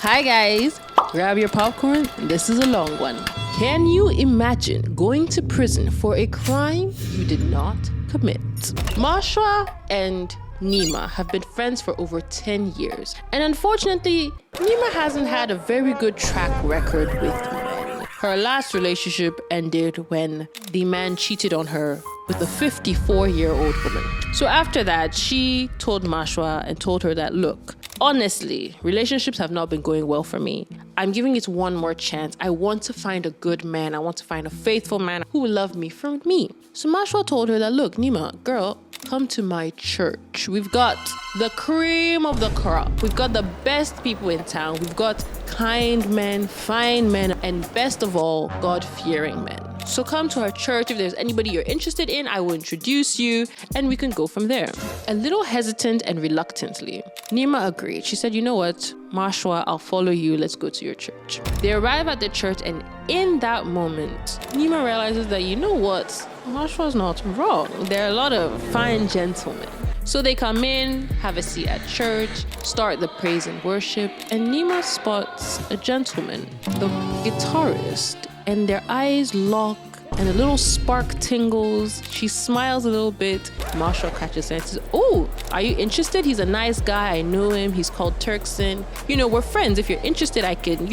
Hi guys, grab your popcorn. This is a long one. Can you imagine going to prison for a crime you did not commit? Mashwa and Nima have been friends for over 10 years. And unfortunately, Nima hasn't had a very good track record with men. Her last relationship ended when the man cheated on her with a 54-year-old woman. So after that, she told Mashwa and told her that, look, honestly, relationships have not been going well for me. I'm giving it one more chance. I want to find a good man. I want to find a faithful man who will love me for me. So Mashwa told her that, look, Nima, girl, come to my church. We've got the cream of the crop. We've got the best people in town. We've got kind men, fine men, and best of all, God-fearing men. So come to our church. If there's anybody you're interested in, I will introduce you and we can go from there. A little hesitant and reluctantly, Nima agreed. She said, you know what, Mashwa, I'll follow you. Let's go to your church. They arrive at the church, and in that moment, Nima realizes that, you know what, Mashwa's not wrong. There are a lot of fine gentlemen. So they come in, have a seat at church, start the praise and worship, and Nima spots a gentleman, the guitarist, and their eyes lock and a little spark tingles. She smiles a little bit. Mashwa catches her and says, oh, are you interested? He's a nice guy. I know him. He's called Turkson. We're friends. If you're interested, I can,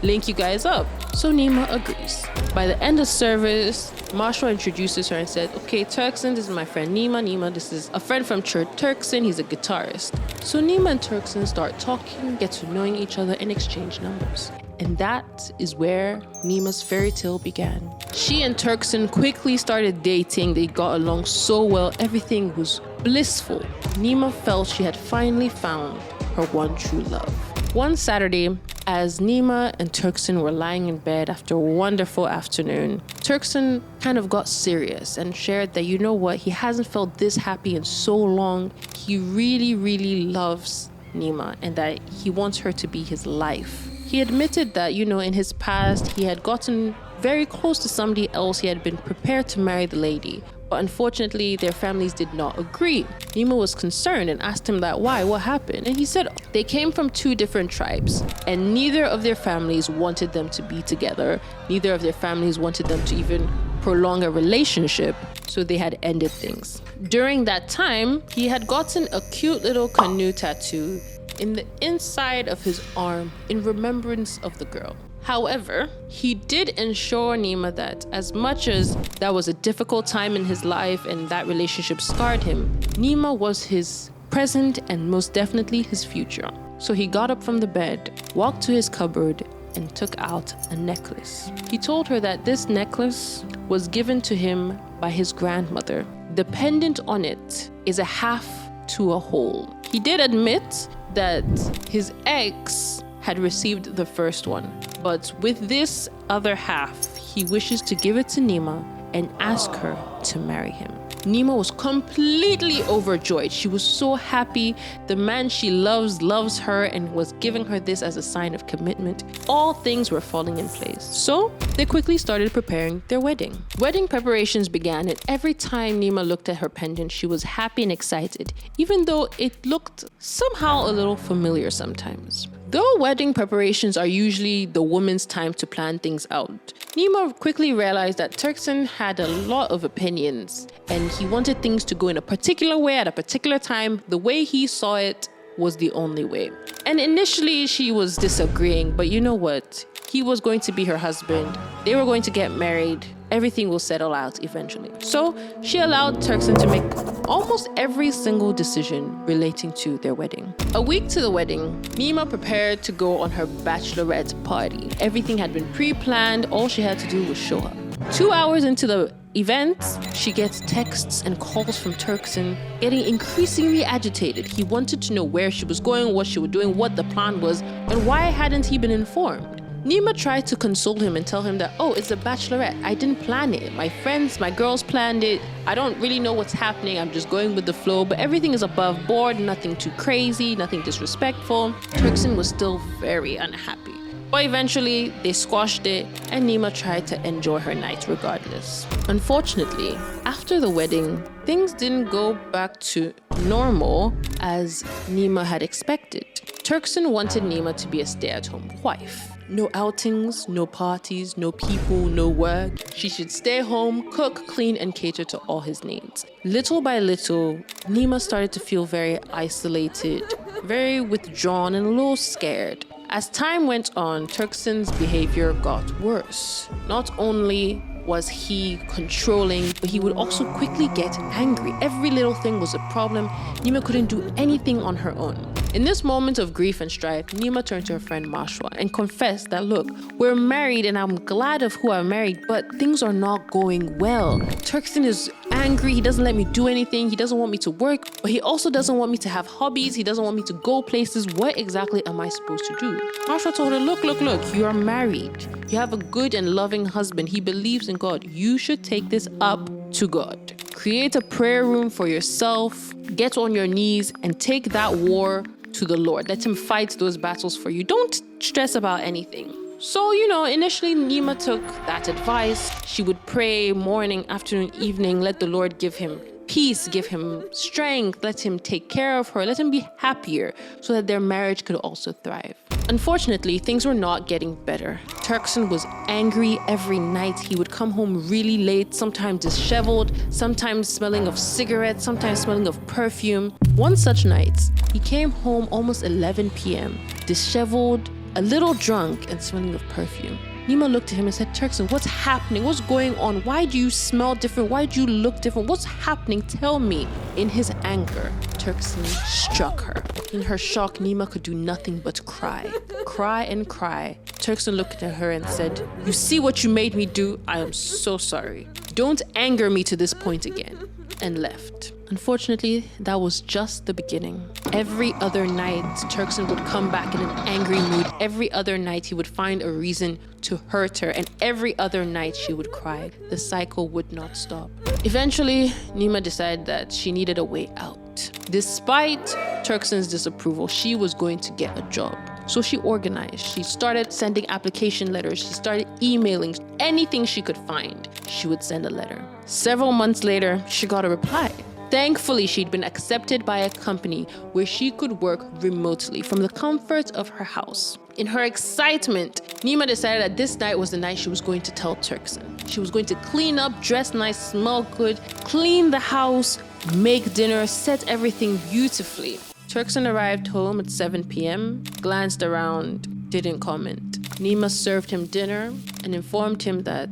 link you guys up. So Nima agrees. By the end of service, Mashwa introduces her and said, okay, Turkson, this is my friend Nima. Nima, this is a friend from church, Turkson. He's a guitarist. So Nima and Turkson start talking, get to knowing each other, and exchange numbers. And that is where Nima's fairy tale began. She and Turkson quickly started dating. They got along so well. Everything was blissful. Nima felt she had finally found her one true love. One Saturday, as Nima and Turkson were lying in bed after a wonderful afternoon, Turkson kind of got serious and shared that, you know what, he hasn't felt this happy in so long. He really, really loves Nima and that he wants her to be his life. He admitted that, in his past, he had gotten very close to somebody else. He had been prepared to marry the lady, but unfortunately, their families did not agree. Nima was concerned and asked him that, why? What happened? And he said they came from two different tribes, and neither of their families wanted them to be together. Neither of their families wanted them to even prolong a relationship, so they had ended things. During that time, he had gotten a cute little canoe tattoo in the inside of his arm in remembrance of the girl. However, he did ensure Nima that as much as that was a difficult time in his life and that relationship scarred him, Nima was his present and most definitely his future. So he got up from the bed, walked to his cupboard, and took out a necklace. He told her that this necklace was given to him by his grandmother. The pendant on it is a half to a whole. He did admit that his ex had received the first one, but with this other half, he wishes to give it to Nima and ask her to marry him. Nima was completely overjoyed. She was so happy. The man she loves her and was giving her this as a sign of commitment. All things were falling in place. So they quickly started preparing their wedding. Wedding preparations began, and every time Nima looked at her pendant, she was happy and excited, even though it looked somehow a little familiar sometimes. Though wedding preparations are usually the woman's time to plan things out, Nima quickly realized that Turkson had a lot of opinions and he wanted things to go in a particular way at a particular time. The way he saw it was the only way. And initially she was disagreeing, but you know what? He was going to be her husband. They were going to get married. Everything will settle out eventually. So she allowed Turkson to make almost every single decision relating to their wedding. A week to the wedding, Nima prepared to go on her bachelorette party. Everything had been pre-planned. All she had to do was show up. 2 hours into the event, she gets texts and calls from Turkson, getting increasingly agitated. He wanted to know where she was going, what she was doing, what the plan was, and why hadn't he been informed. Nima tried to console him and tell him that, oh, it's a bachelorette. I didn't plan it. My friends, my girls planned it. I don't really know what's happening. I'm just going with the flow, but everything is above board, nothing too crazy, nothing disrespectful. Turkson was still very unhappy. But eventually, they squashed it, and Nima tried to enjoy her night regardless. Unfortunately, after the wedding, things didn't go back to normal as Nima had expected. Turkson wanted Nima to be a stay-at-home wife. No outings, no parties, no people, no work. She should stay home, cook, clean, and cater to all his needs. Little by little, Nima started to feel very isolated, very withdrawn, and a little scared. As time went on, Turkson's behavior got worse. Not only was he controlling, but he would also quickly get angry. Every little thing was a problem. Nima couldn't do anything on her own. In this moment of grief and strife, Nima turned to her friend Mashwa and confessed that, look, we're married and I'm glad of who I married, but things are not going well. Turkson is angry. He doesn't let me do anything. He doesn't want me to work, but he also doesn't want me to have hobbies. He doesn't want me to go places. What exactly am I supposed to do? Mashwa told her, look, you are married. You have a good and loving husband. He believes in God. You should take this up to God. Create a prayer room for yourself. Get on your knees and take that war to the Lord. Let him fight those battles for you. Don't stress about anything. So, initially Nima took that advice. She would pray morning, afternoon, evening. Let the Lord give him peace, give him strength, let him take care of her, let him be happier so that their marriage could also thrive. Unfortunately, things were not getting better. Turkson was angry every night. He would come home really late, sometimes disheveled, sometimes smelling of cigarettes, sometimes smelling of perfume. One such night, he came home almost 11 p.m., disheveled, a little drunk, and smelling of perfume. Nima looked at him and said, Turkson, what's happening? What's going on? Why do you smell different? Why do you look different? What's happening? Tell me. In his anger, Turkson struck her. In her shock, Nima could do nothing but cry. Cry and cry. Turkson looked at her and said, you see what you made me do? I am so sorry. Don't anger me to this point again. And left. Unfortunately, that was just the beginning. Every other night, Turkson would come back in an angry mood. Every other night, he would find a reason to hurt her. And every other night, she would cry. The cycle would not stop. Eventually, Nima decided that she needed a way out. Despite Turkson's disapproval, she was going to get a job. So she organized. She started sending application letters. She started emailing. Anything she could find, she would send a letter. Several months later, she got a reply. Thankfully, she'd been accepted by a company where she could work remotely from the comfort of her house. In her excitement, Nima decided that this night was the night she was going to tell Turkson. She was going to clean up, dress nice, smell good, clean the house, make dinner, set everything beautifully. Turkson arrived home at 7 p.m., glanced around, didn't comment. Nima served him dinner and informed him that,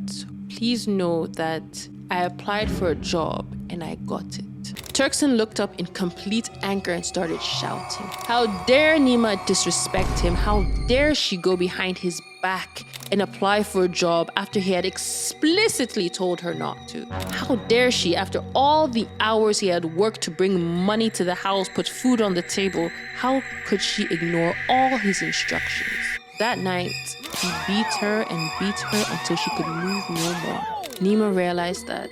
please know that I applied for a job and I got it. Turkson looked up in complete anger and started shouting. How dare Nima disrespect him? How dare she go behind his back and apply for a job after he had explicitly told her not to? How dare she, after all the hours he had worked to bring money to the house, put food on the table, how could she ignore all his instructions? That night, he beat her until she could move no more. Nima realized that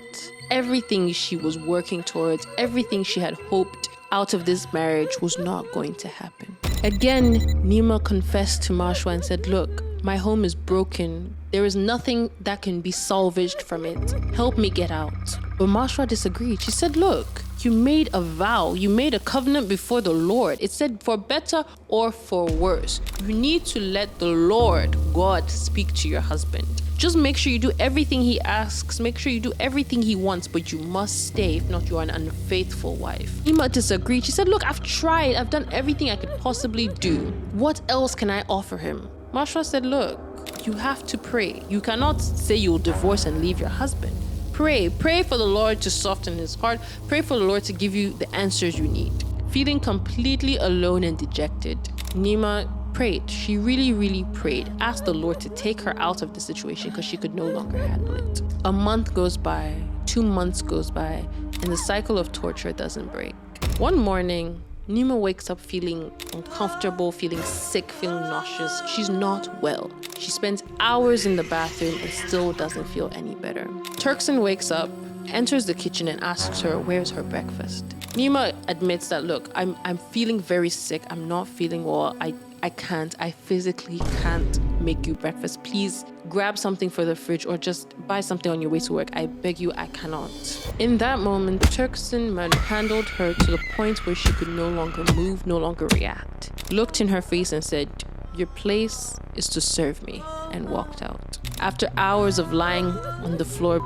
everything she was working towards, everything she had hoped out of this marriage was not going to happen. Again, Nima confessed to Mashwa and said, look, my home is broken. There is nothing that can be salvaged from it. Help me get out. But Mashwa disagreed. She said, look, you made a vow. You made a covenant before the Lord. It said for better or for worse. You need to let the Lord, God, speak to your husband. Just make sure you do everything he asks. Make sure you do everything he wants, but you must stay. If not, you are an unfaithful wife. Nima disagreed. She said, look, I've tried. I've done everything I could possibly do. What else can I offer him? Mashwa said, look, you have to pray. You cannot say you'll divorce and leave your husband. Pray for the Lord to soften his heart. Pray for the Lord to give you the answers you need. Feeling completely alone and dejected, Nima prayed. She really prayed. Asked the Lord to take her out of the situation because she could no longer handle it. A month goes by, 2 months goes by, and the cycle of torture doesn't break. One morning, Nima wakes up feeling uncomfortable, feeling sick, feeling nauseous. She's not well. She spends hours in the bathroom and still doesn't feel any better. Turkson wakes up, enters the kitchen and asks her, where's her breakfast? Nima admits that, look, I'm feeling very sick. I'm not feeling well. I physically can't make you breakfast. Please grab something for the fridge or just buy something on your way to work. I beg you, I cannot. In that moment, Turkson manhandled her to the point where she could no longer move, no longer react. looked in her face and said, "Your place is to serve me," and walked out. After hours of lying on the floor,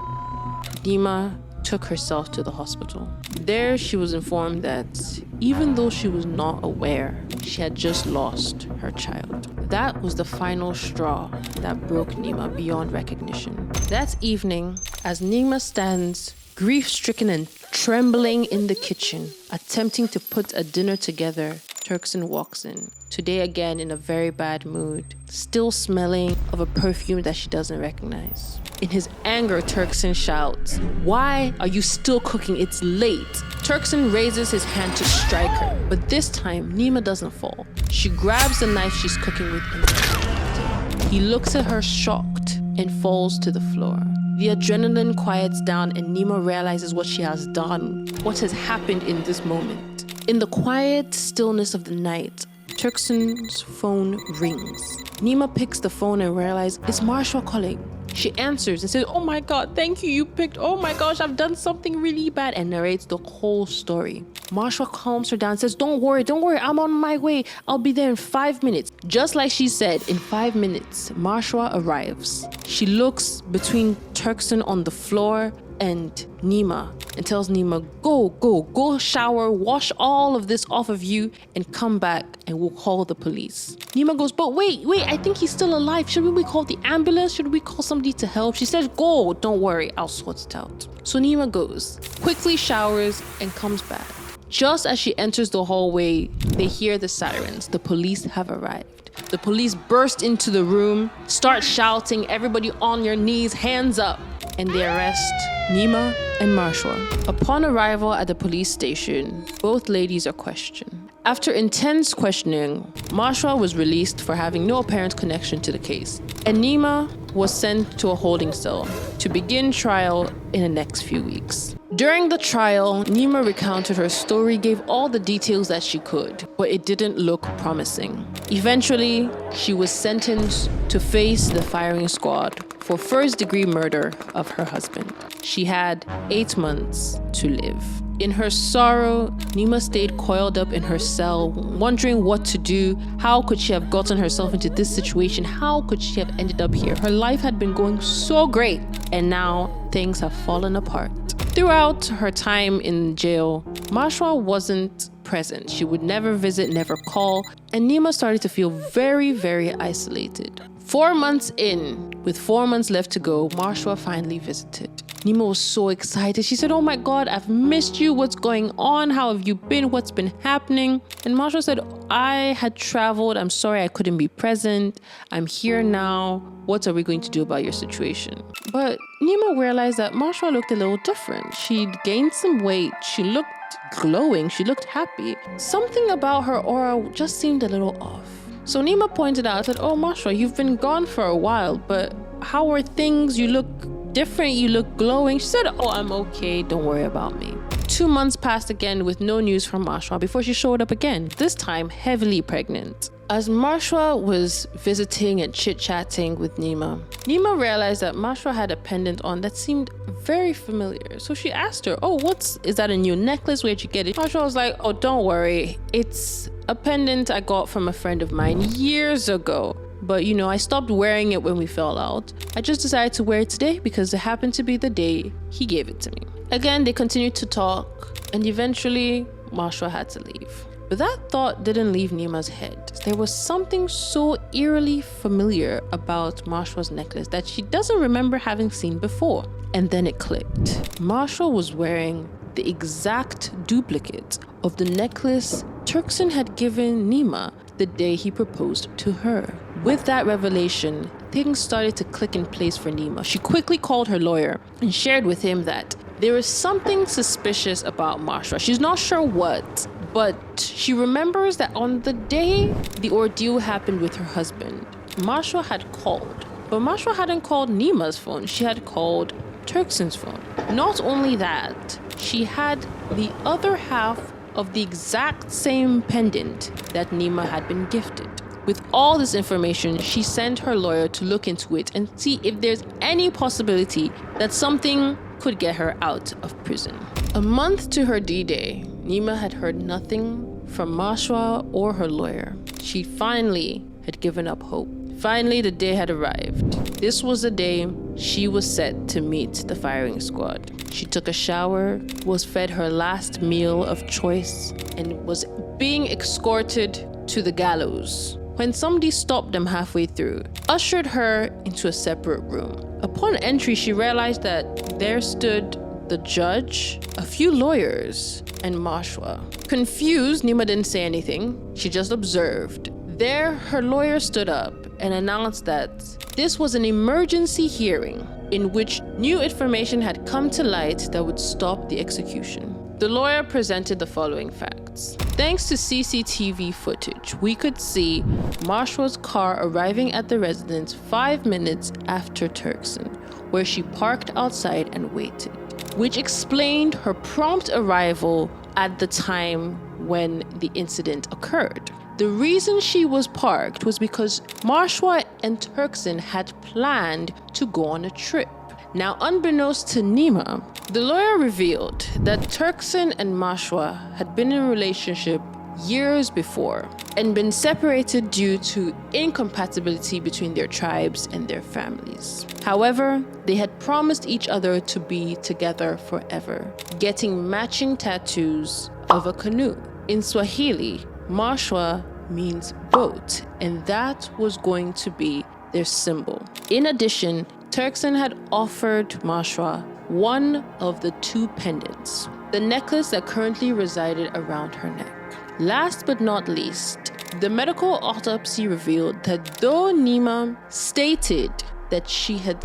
Nima took herself to the hospital. There, she was informed that even though she was not aware, she had just lost her child. That was the final straw that broke Nima beyond recognition. That evening, as Nima stands grief-stricken and trembling in the kitchen, attempting to put a dinner together, Turkson walks in. Today again in a very bad mood, still smelling of a perfume that she doesn't recognize. In his anger, Turkson shouts, "Why are you still cooking? It's late." Turkson raises his hand to strike her, but this time Nima doesn't fall. She grabs the knife she's cooking with and he looks at her shocked and falls to the floor. The adrenaline quiets down and Nima realizes what she has done, what has happened in this moment. In the quiet stillness of the night, Turkson's phone rings. Nima picks the phone and realizes it's Marshall calling. She answers and says, "Oh my God, thank you, you picked, oh my gosh, I've done something really bad," and narrates the whole story. Marshall calms her down and says, don't worry, I'm on my way. I'll be there in 5 minutes. Just like she said, in 5 minutes, Marshall arrives. She looks between Turkson on the floor and Nima and tells Nima, go shower, wash all of this off of you and come back and we'll call the police. Nima goes, but wait, I think he's still alive. Should we call the ambulance? Should we call somebody to help? She says, go, don't worry, I'll sort it out. So Nima goes, quickly showers and comes back. Just as she enters the hallway, they hear the sirens. The police have arrived. The police burst into the room, start shouting, everybody on your knees, hands up, and they arrest Nima and Marshall. Upon arrival at the police station, both ladies are questioned. After intense questioning, Marshall was released for having no apparent connection to the case, and Nima was sent to a holding cell to begin trial in the next few weeks. During the trial, Nima recounted her story, gave all the details that she could, but it didn't look promising. Eventually, she was sentenced to face the firing squad for first-degree murder of her husband. She had 8 months to live. In her sorrow, Nima stayed coiled up in her cell, wondering what to do. How could she have gotten herself into this situation? How could she have ended up here? Her life had been going so great, and now things have fallen apart. Throughout her time in jail, Marshall wasn't present. She would never visit, never call, and Nima started to feel very, very isolated. 4 months in, with 4 months left to go, Marshall finally visited. Nima was so excited. She said, oh my God, I've missed you. What's going on? How have you been? What's been happening? And Marshall said, I had traveled. I'm sorry I couldn't be present. I'm here now. What are we going to do about your situation? But Nima realized that Marshall looked a little different. She'd gained some weight. She looked glowing. She looked happy. Something about her aura just seemed a little off. So Nima pointed out that, oh, Marshall, you've been gone for a while, but how are things? You look different. You look glowing. She said, oh, I'm okay. Don't worry about me. 2 months passed again with no news from Marshall before she showed up again, this time heavily pregnant. As Marshall was visiting and chit-chatting with Nima, Nima realized that Marshall had a pendant on that seemed very familiar. So she asked her, oh, is that a new necklace? Where'd you get it? Marshall was like, oh, don't worry. It's a pendant I got from a friend of mine years ago. But, I stopped wearing it when we fell out. I just decided to wear it today because it happened to be the day he gave it to me. Again, they continued to talk, and eventually, Marshall had to leave. But that thought didn't leave Nima's head. There was something so eerily familiar about Marshall's necklace that she doesn't remember having seen before. And then it clicked. Marshall was wearing the exact duplicate of the necklace Turkson had given Nima the day he proposed to her. With that revelation, things started to click in place for Nima. She quickly called her lawyer and shared with him that there is something suspicious about Marshall. She's not sure what, but she remembers that on the day the ordeal happened with her husband, Marshall had called. But Marshall hadn't called Nima's phone. She had called Turkson's phone. Not only that, she had the other half of the exact same pendant that Nima had been gifted. With all this information, she sent her lawyer to look into it and see if there's any possibility that something could get her out of prison. A month to her D-Day, Nima had heard nothing from Mashwa or her lawyer. She finally had given up hope. Finally, the day had arrived. This was the day she was set to meet the firing squad. She took a shower, was fed her last meal of choice, and was being escorted to the gallows when somebody stopped them halfway through, ushered her into a separate room. Upon entry, she realized that there stood the judge, a few lawyers, and Mashwa. Confused, Nima didn't say anything. She just observed. There, her lawyer stood up and announced that this was an emergency hearing in which new information had come to light that would stop the execution. The lawyer presented the following facts. Thanks to CCTV footage, we could see Mashwa's car arriving at the residence 5 minutes after Turkson, where she parked outside and waited, which explained her prompt arrival at the time when the incident occurred. The reason she was parked was because Mashwa and Turkson had planned to go on a trip. Now, unbeknownst to Nima, the lawyer revealed that Turkson and Mashwa had been in a relationship years before and been separated due to incompatibility between their tribes and their families. However, they had promised each other to be together forever, getting matching tattoos of a canoe. In Swahili, Mashwa means boat, and that was going to be their symbol. In addition, Turkson had offered Mashwa one of the 2 pendants, the necklace that currently resided around her neck. Last but not least, the medical autopsy revealed that though Nima stated that she had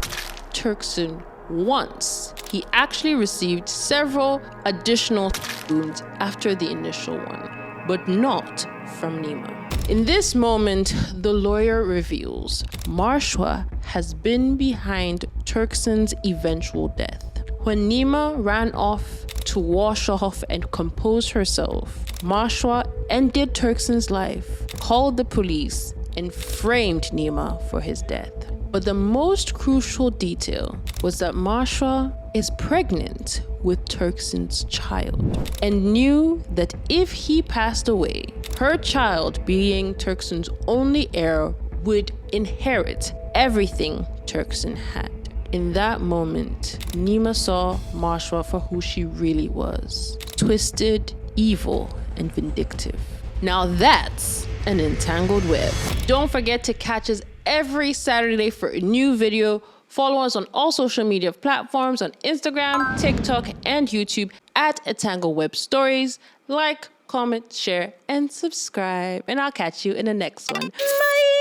Turkson once, he actually received several additional wounds after the initial one, but not from Nima. In this moment, the lawyer reveals Mashwa has been behind Turkson's eventual death. When Nima ran off to wash off and compose herself, Mashwa ended Turkson's life, called the police, and framed Nima for his death. But the most crucial detail was that Mashwa is pregnant with Turkson's child and knew that if he passed away, her child, being Turkson's only heir, would inherit everything Turkson had. In that moment, Nima saw Mashwa for who she really was: twisted, evil, and vindictive. Now that's an entangled web. Don't forget to catch us every Saturday for a new video. Follow us on all social media platforms on Instagram, TikTok, and YouTube at EntangledWebStories. Like, comment, share, and subscribe. And I'll catch you in the next one. Bye!